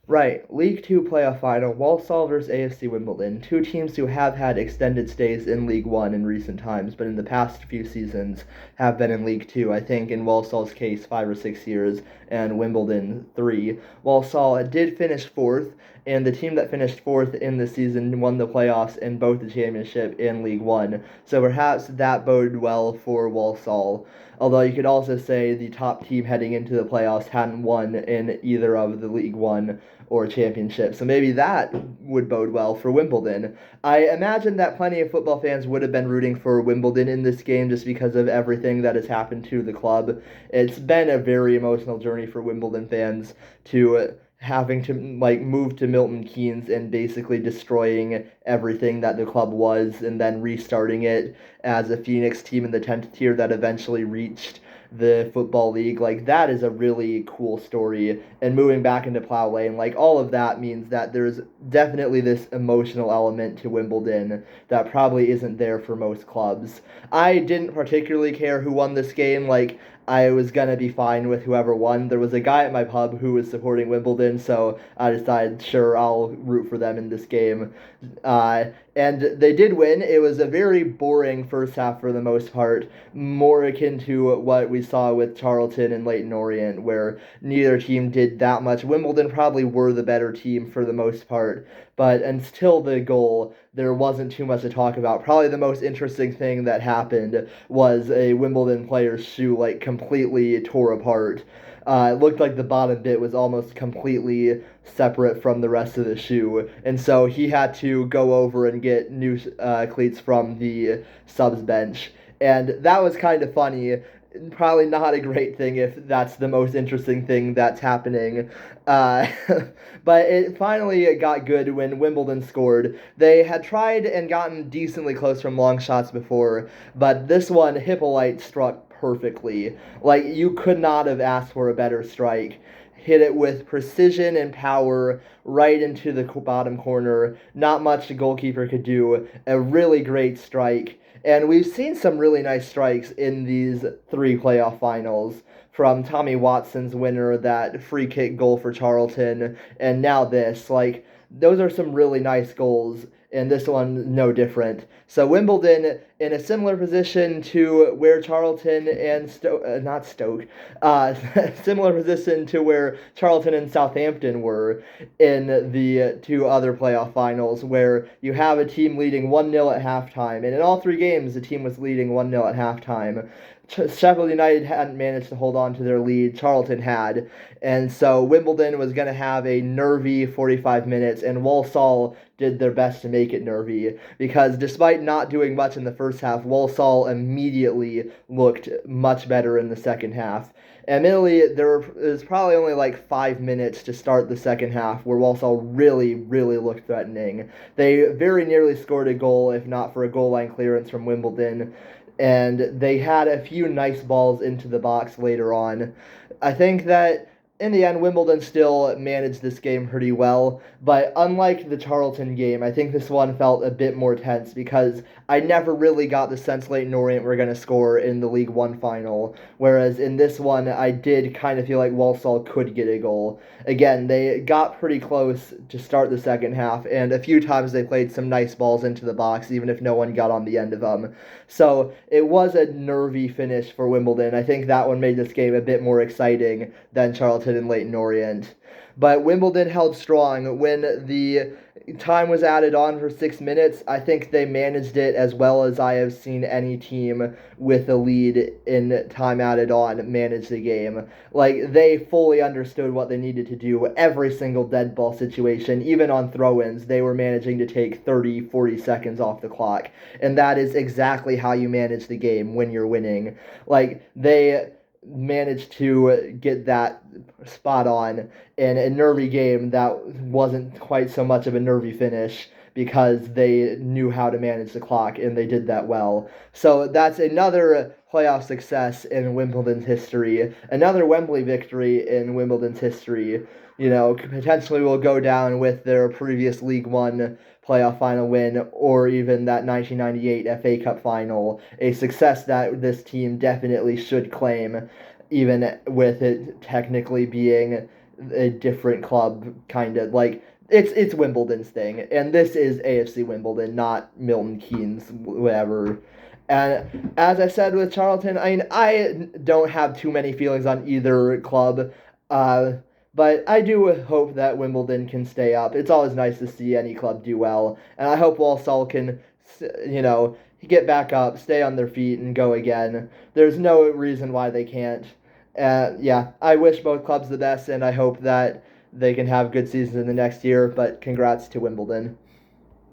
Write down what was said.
Right, League Two playoff final, Walsall versus AFC Wimbledon, two teams who have had extended stays in League One in recent times, but in the past few seasons have been in League Two. I think in Walsall's case, 5 or 6 years, and Wimbledon 3. Walsall did finish fourth, and the team that finished fourth in the season won the playoffs in both the championship and League One. So perhaps that boded well for Walsall. Although you could also say the top team heading into the playoffs hadn't won in either of the League One or championship. So maybe that would bode well for Wimbledon. I imagine that plenty of football fans would have been rooting for Wimbledon in this game just because of everything that has happened to the club. It's been a very emotional journey for Wimbledon fans to having to move to Milton Keynes and basically destroying everything that the club was and then restarting it as a Phoenix team in the 10th tier that eventually reached the football league. Like, that is a really cool story, and moving back into Plough Lane, like, all of that means that there's definitely this emotional element to Wimbledon that probably isn't there for most clubs. I didn't particularly care who won this game. Like, I was gonna be fine with whoever won. There was a guy at my pub who was supporting Wimbledon, so I decided, sure, I'll root for them in this game. Uh, and they did win. It was a very boring first half for the most part, more akin to what we saw with Charlton and Leyton Orient, where neither team did that much. Wimbledon probably were the better team for the most part, but until the goal, there wasn't too much to talk about. Probably the most interesting thing that happened was a Wimbledon player's shoe completely tore apart. It looked like the bottom bit was almost completely separate from the rest of the shoe, and so he had to go over and get new cleats from the subs bench, and that was kind of funny. Probably not a great thing if that's the most interesting thing that's happening. Uh, but it finally got good when Wimbledon scored. They had tried and gotten decently close from long shots before, but this one, Hippolyte struck perfectly. Like, you could not have asked for a better strike. Hit it with precision and power right into the bottom corner. Not much the goalkeeper could do. A really great strike. And we've seen some really nice strikes in these three playoff finals, from Tommy Watson's winner, that free kick goal for Charlton, and now this. Like, those are some really nice goals, and this one no different. So Wimbledon in a similar position to where Charlton and not Stoke, similar position to where Charlton and Southampton were in the two other playoff finals, where you have a team leading 1-0 at halftime, and in all three games the team was leading 1-0 at halftime. Sheffield United hadn't managed to hold on to their lead. Charlton had. And so Wimbledon was going to have a nervy 45 minutes, and Walsall did their best to make it nervy, because despite not doing much in the first half, Walsall immediately looked much better in the second half. Admittedly, was probably only like 5 minutes to start the second half where Walsall really, really looked threatening. They very nearly scored a goal, if not for a goal line clearance from Wimbledon, and they had a few nice balls into the box later on. I think that in the end, Wimbledon still managed this game pretty well, but unlike the Charlton game, I think this one felt a bit more tense because I never really got the sense Leyton Orient were going to score in the League One final, whereas in this one, I did kind of feel like Walsall could get a goal. Again, they got pretty close to start the second half, and a few times they played some nice balls into the box, even if no one got on the end of them. So it was a nervy finish for Wimbledon. I think that one made this game a bit more exciting than Charlton and Leyton Orient. But Wimbledon held strong. When the time was added on for 6 minutes, I think they managed it as well as I have seen any team with a lead in time added on manage the game. Like, they fully understood what they needed to do. Every single dead ball situation, even on throw-ins, they were managing to take 30, 40 seconds off the clock. And that is exactly how you manage the game when you're winning. Like, they managed to get that spot on in a nervy game that wasn't quite so much of a nervy finish, because they knew how to manage the clock and they did that well. So that's another playoff success in Wimbledon's history, another Wembley victory in Wimbledon's history. You know, potentially will go down with their previous League One playoff final win, or even that 1998 FA Cup final, a success that this team definitely should claim, even with it technically being a different club, kind of like it's Wimbledon's thing, and this is AFC Wimbledon, not Milton Keynes, whatever. And as I said with Charlton, I mean, I don't have too many feelings on either club, uh, but I do hope that Wimbledon can stay up. It's always nice to see any club do well, and I hope Walsall can, get back up, stay on their feet, and go again. There's no reason why they can't. Yeah, I wish both clubs the best, and I hope that they can have good seasons in the next year. But congrats to Wimbledon.